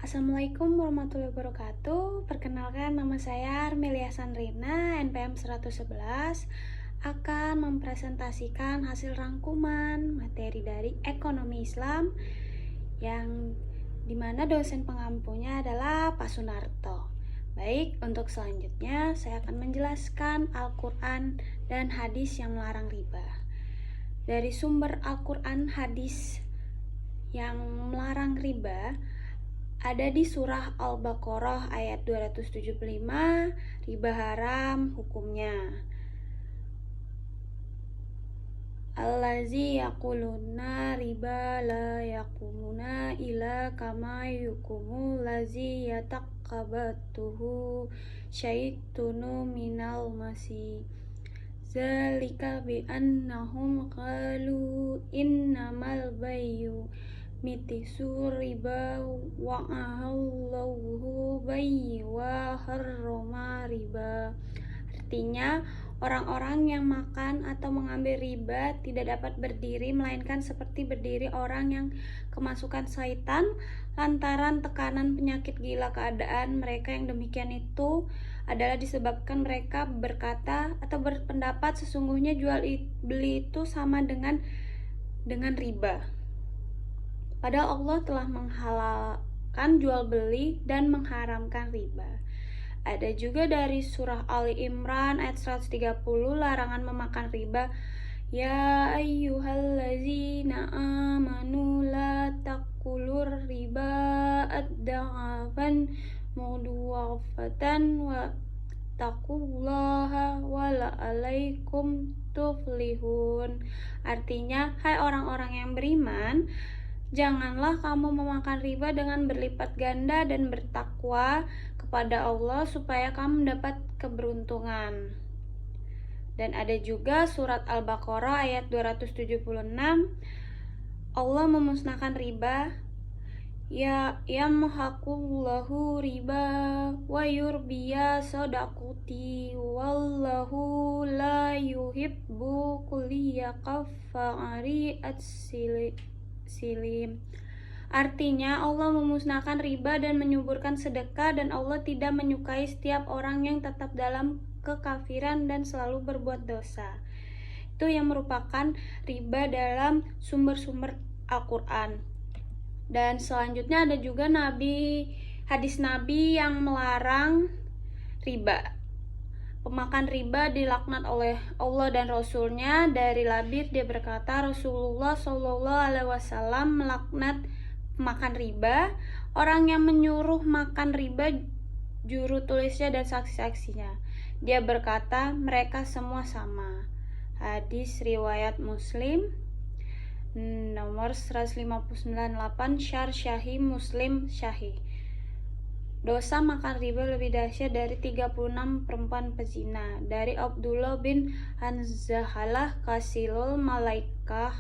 Assalamualaikum warahmatullahi wabarakatuh. Perkenalkan, nama saya Armelia Sandrina, NPM 111, akan mempresentasikan hasil rangkuman materi dari Ekonomi Islam yang dimana dosen pengampunya adalah Pak Sunarto. Baik, untuk selanjutnya saya akan menjelaskan Al-Quran dan hadis yang melarang riba. Dari sumber Al-Quran hadis yang melarang riba ada di surah Al-Baqarah ayat 275, riba haram hukumnya. Allazi yaquluna riba la yaqumuna illa kama yukumu lazi yataqabatuhu syaitunu minal masi. Zalika bi annahum qalu innamal bayyu mitisu riba wa ahallahu bayyi wa harrama riba. Artinya, orang-orang yang makan atau mengambil riba tidak dapat berdiri melainkan seperti berdiri orang yang kemasukan syaitan lantaran tekanan penyakit gila. Keadaan mereka yang demikian itu adalah disebabkan mereka berkata atau berpendapat sesungguhnya jual beli itu sama dengan riba. Padahal Allah telah menghalalkan jual beli dan mengharamkan riba. Ada juga dari surah Ali Imran ayat 130 larangan memakan riba. Ya ayyuhallazina amanu la taqulur riba ad-da'afan mudwafatan wa taqullaha wa la'alaikum tuflihun. Artinya, hai orang-orang yang beriman, janganlah kamu memakan riba dengan berlipat ganda dan bertakwa kepada Allah supaya kamu mendapat keberuntungan. Dan ada juga surat Al-Baqarah ayat 276, Allah memusnahkan riba. Ya yamhaqullahu riba wa yurbiya sadaqati wallahu la yuhibbu kulliya kaffari silim. Artinya, Allah memusnahkan riba dan menyuburkan sedekah, dan Allah tidak menyukai setiap orang yang tetap dalam kekafiran dan selalu berbuat dosa. Itu yang merupakan riba dalam sumber-sumber Al-Quran. Dan selanjutnya ada juga hadis Nabi yang melarang riba. Pemakan riba dilaknat oleh Allah dan Rasulnya. Dari Labid dia berkata, Rasulullah SAW melaknat pemakan riba, orang yang menyuruh makan riba, juru tulisnya dan saksi-saksinya. Dia berkata, mereka semua sama. Hadis riwayat Muslim nomor 159-8, Syar Syahih Muslim Syahih. Dosa makan riba lebih dahsyat dari 36 perempuan pezina. Dari Abdullah bin Hanzahalah Kasilul Malaikah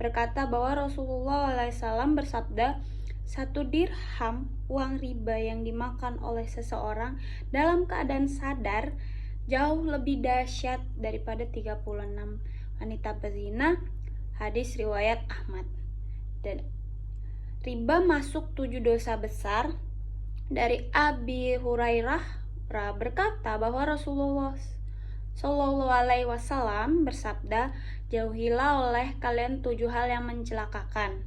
berkata bahwa Rasulullah SAW bersabda, 1 dirham uang riba yang dimakan oleh seseorang dalam keadaan sadar jauh lebih dahsyat daripada 36 wanita pezina. Hadis riwayat Ahmad. Dan riba masuk 7 dosa besar. Dari Abi Hurairah berkata bahwa Rasulullah SAW bersabda, jauhilah oleh kalian 7 hal yang mencelakakan.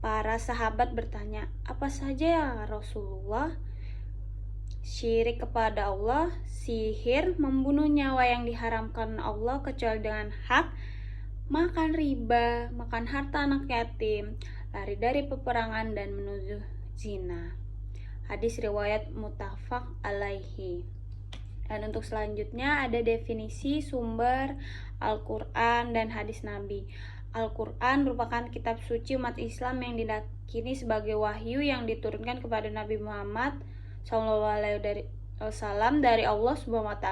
Para sahabat bertanya, apa saja ya Rasulullah? Syirik kepada Allah, sihir, membunuh nyawa yang diharamkan Allah kecuali dengan hak, makan riba, makan harta anak yatim, lari dari peperangan, dan menuduh zina. Hadis riwayat muttafaq alaihi. Dan untuk selanjutnya ada definisi sumber Al-Quran dan hadis Nabi. Al-Quran merupakan kitab suci umat Islam yang diyakini sebagai wahyu yang diturunkan kepada Nabi Muhammad SAW dari Allah SWT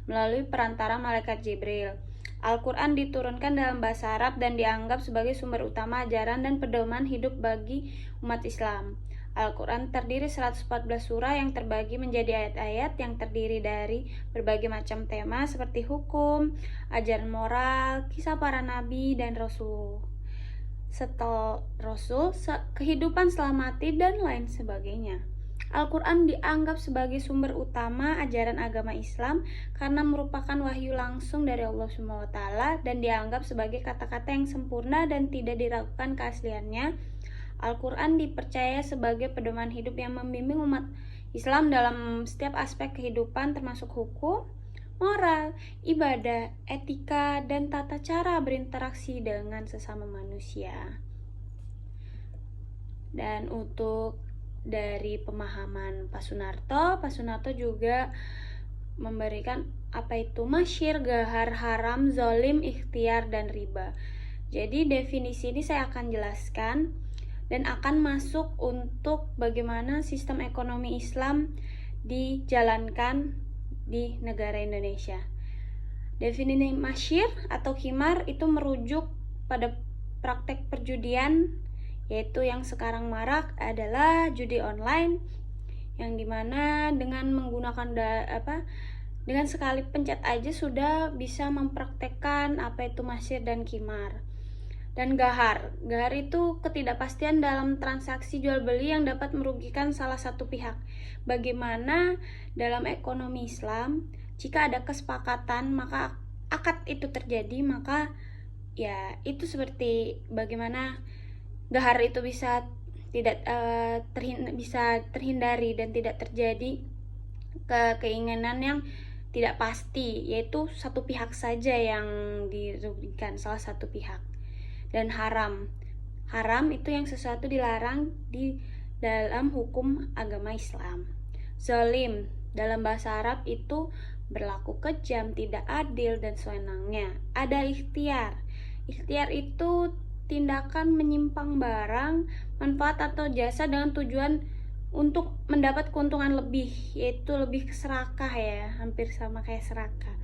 melalui perantara malaikat Jibril. Al-Quran diturunkan dalam bahasa Arab dan dianggap sebagai sumber utama ajaran dan pedoman hidup bagi umat Islam. Al-Quran terdiri 114 surah yang terbagi menjadi ayat-ayat yang terdiri dari berbagai macam tema seperti hukum, ajaran moral, kisah para nabi dan rasul. setel Rasul, kehidupan setelah mati, dan lain sebagainya. Al-Quran dianggap sebagai sumber utama ajaran agama Islam karena merupakan wahyu langsung dari Allah SWT dan dianggap sebagai kata-kata yang sempurna dan tidak diragukan keasliannya. Al-Quran dipercaya sebagai pedoman hidup yang membimbing umat Islam dalam setiap aspek kehidupan termasuk hukum, moral, ibadah, etika, dan tata cara berinteraksi dengan sesama manusia. Dan untuk dari pemahaman Pak Sunarto juga memberikan apa itu masyir, gahar, haram, zolim, ikhtiar, dan riba. Jadi definisi ini saya akan jelaskan dan akan masuk untuk bagaimana sistem ekonomi Islam dijalankan di negara Indonesia. Definisi masyir atau khimar itu merujuk pada praktek perjudian, yaitu yang sekarang marak adalah judi online, yang dimana dengan menggunakan dengan sekali pencet aja sudah bisa mempraktekkan apa itu masyir dan khimar. Dan gahar itu ketidakpastian dalam transaksi jual beli yang dapat merugikan salah satu pihak. Bagaimana dalam ekonomi Islam, jika ada kesepakatan maka akad itu terjadi, maka ya itu seperti bagaimana gahar itu bisa terhindari dan tidak terjadi keinginan yang tidak pasti, yaitu satu pihak saja yang dirugikan, salah satu pihak. Dan haram itu yang sesuatu dilarang di dalam hukum agama Islam. Zalim dalam bahasa Arab itu berlaku kejam, tidak adil, dan sewenangnya. Ada ikhtiar itu tindakan menyimpang barang, manfaat atau jasa dengan tujuan untuk mendapat keuntungan lebih, yaitu lebih ke serakah ya, hampir sama kayak serakah.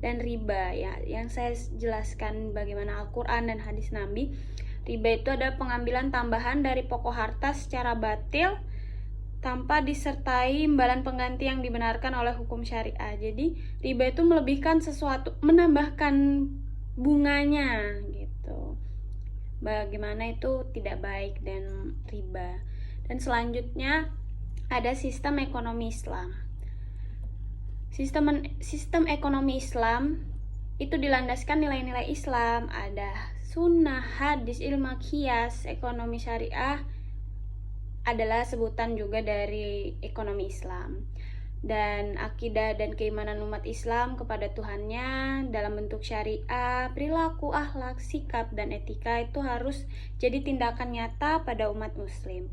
Dan riba ya, yang saya jelaskan bagaimana Al-Quran dan hadis Nabi. Riba itu adalah pengambilan tambahan dari pokok harta secara batil tanpa disertai imbalan pengganti yang dibenarkan oleh hukum syariah. Jadi riba itu melebihkan sesuatu, menambahkan bunganya gitu. Bagaimana itu tidak baik dan riba. Dan selanjutnya ada sistem ekonomi Islam. Sistem ekonomi Islam itu dilandaskan nilai-nilai Islam, ada sunnah, hadis, ilmu qiyas. Ekonomi syariah adalah sebutan juga dari ekonomi Islam. Dan akidah dan keimanan umat Islam kepada Tuhannya dalam bentuk syariah, perilaku, akhlak, sikap, dan etika itu harus jadi tindakan nyata pada umat muslim.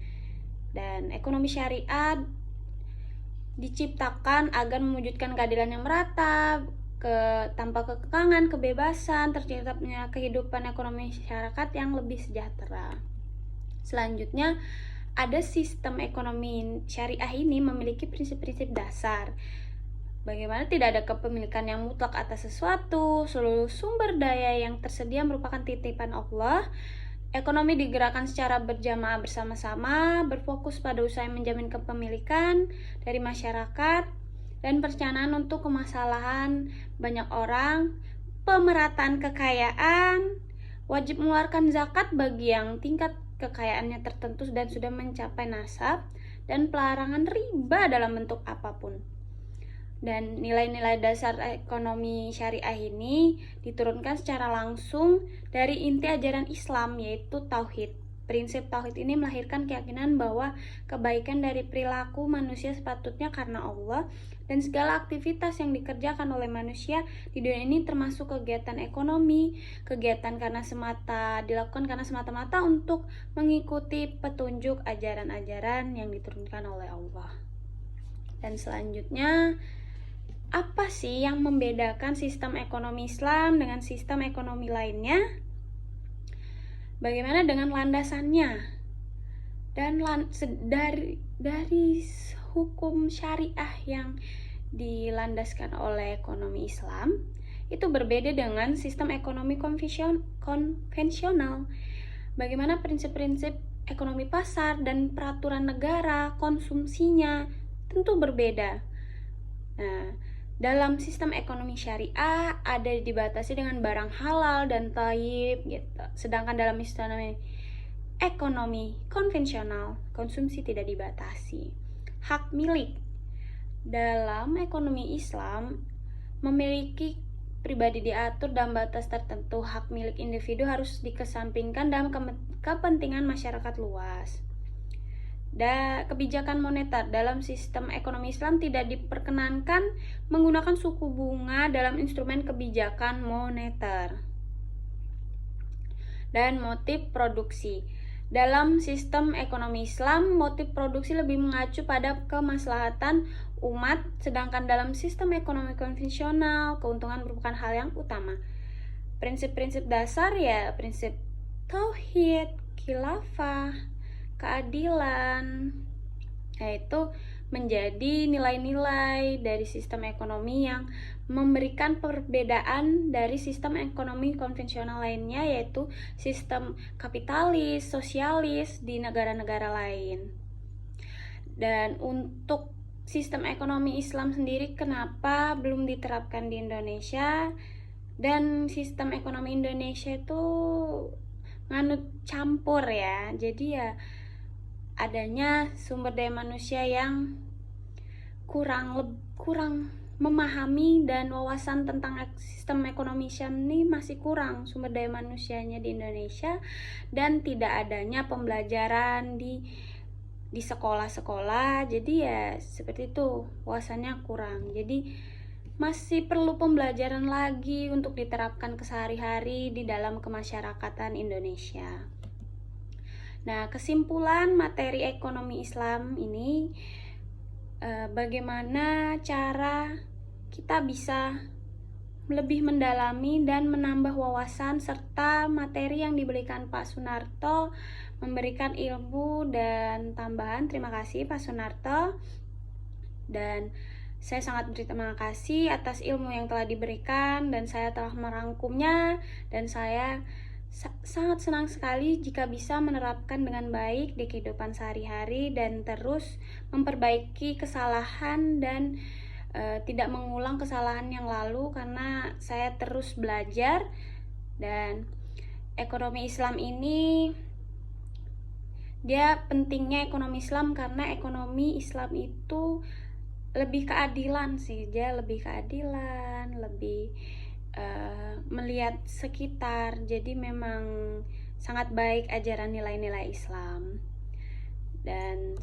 Dan ekonomi syariah diciptakan agar mewujudkan keadilan yang merata, tanpa kekangan, kebebasan, terciptanya kehidupan ekonomi masyarakat yang lebih sejahtera. Selanjutnya, ada sistem ekonomi syariah ini memiliki prinsip-prinsip dasar. Bagaimana tidak ada kepemilikan yang mutlak atas sesuatu, seluruh sumber daya yang tersedia merupakan titipan Allah. Ekonomi digerakkan secara berjamaah bersama-sama, berfokus pada usaha yang menjamin kepemilikan dari masyarakat dan perencanaan untuk kemaslahan banyak orang, pemerataan kekayaan, wajib mengeluarkan zakat bagi yang tingkat kekayaannya tertentu dan sudah mencapai nasab, dan pelarangan riba dalam bentuk apapun. Dan nilai-nilai dasar ekonomi syariah ini diturunkan secara langsung dari inti ajaran Islam, yaitu tauhid. Prinsip tauhid ini melahirkan keyakinan bahwa kebaikan dari perilaku manusia sepatutnya karena Allah, dan segala aktivitas yang dikerjakan oleh manusia di dunia ini termasuk kegiatan ekonomi, kegiatan dilakukan karena semata-mata untuk mengikuti petunjuk ajaran-ajaran yang diturunkan oleh Allah. Dan selanjutnya, apa sih yang membedakan sistem ekonomi Islam dengan sistem ekonomi lainnya? Bagaimana dengan landasannya? Dan dari hukum syariah yang dilandaskan oleh ekonomi Islam itu berbeda dengan sistem ekonomi konvensional. Bagaimana prinsip-prinsip ekonomi pasar dan peraturan negara konsumsinya tentu berbeda. Nah, dalam sistem ekonomi syariah ada dibatasi dengan barang halal dan thayyib gitu. Sedangkan dalam ekonomi konvensional, konsumsi tidak dibatasi. Hak milik. Dalam ekonomi Islam, memiliki pribadi diatur dalam batas tertentu. Hak milik individu harus dikesampingkan dalam kepentingan masyarakat luas. Kebijakan moneter. Dalam sistem ekonomi Islam tidak diperkenankan menggunakan suku bunga dalam instrumen kebijakan moneter. Dan motif produksi. Dalam sistem ekonomi Islam, motif produksi lebih mengacu pada kemaslahatan umat, sedangkan dalam sistem ekonomi konvensional, keuntungan merupakan hal yang utama. Prinsip-prinsip dasar ya prinsip tauhid, khilafah, keadilan, yaitu menjadi nilai-nilai dari sistem ekonomi yang memberikan perbedaan dari sistem ekonomi konvensional lainnya, yaitu sistem kapitalis, sosialis di negara-negara lain. Dan untuk sistem ekonomi Islam sendiri kenapa belum diterapkan di Indonesia? Dan sistem ekonomi Indonesia itu nganut campur ya, jadi ya adanya sumber daya manusia yang kurang memahami, dan wawasan tentang sistem ekonomi Islam ini masih kurang sumber daya manusianya di Indonesia, dan tidak adanya pembelajaran di sekolah-sekolah. Jadi ya seperti itu, wawasannya kurang. Jadi masih perlu pembelajaran lagi untuk diterapkan kesehari-hari di dalam kemasyarakatan Indonesia. Nah, kesimpulan materi ekonomi Islam ini, bagaimana cara kita bisa lebih mendalami dan menambah wawasan serta materi yang diberikan Pak Sunarto, memberikan ilmu dan tambahan. Terima kasih Pak Sunarto, dan saya sangat berterima kasih atas ilmu yang telah diberikan, dan saya telah merangkumnya, dan saya sangat senang sekali jika bisa menerapkan dengan baik di kehidupan sehari-hari dan terus memperbaiki kesalahan dan tidak mengulang kesalahan yang lalu, karena saya terus belajar. Dan ekonomi Islam ini, dia pentingnya ekonomi Islam karena ekonomi Islam itu lebih keadilan sih, dia lebih keadilan, lebih melihat sekitar. Jadi memang sangat baik ajaran nilai-nilai Islam. Dan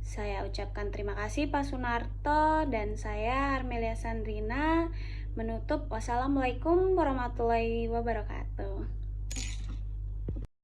saya ucapkan terima kasih Pak Sunarto, dan saya Armelia Sandrina menutup. Wassalamualaikum warahmatullahi wabarakatuh.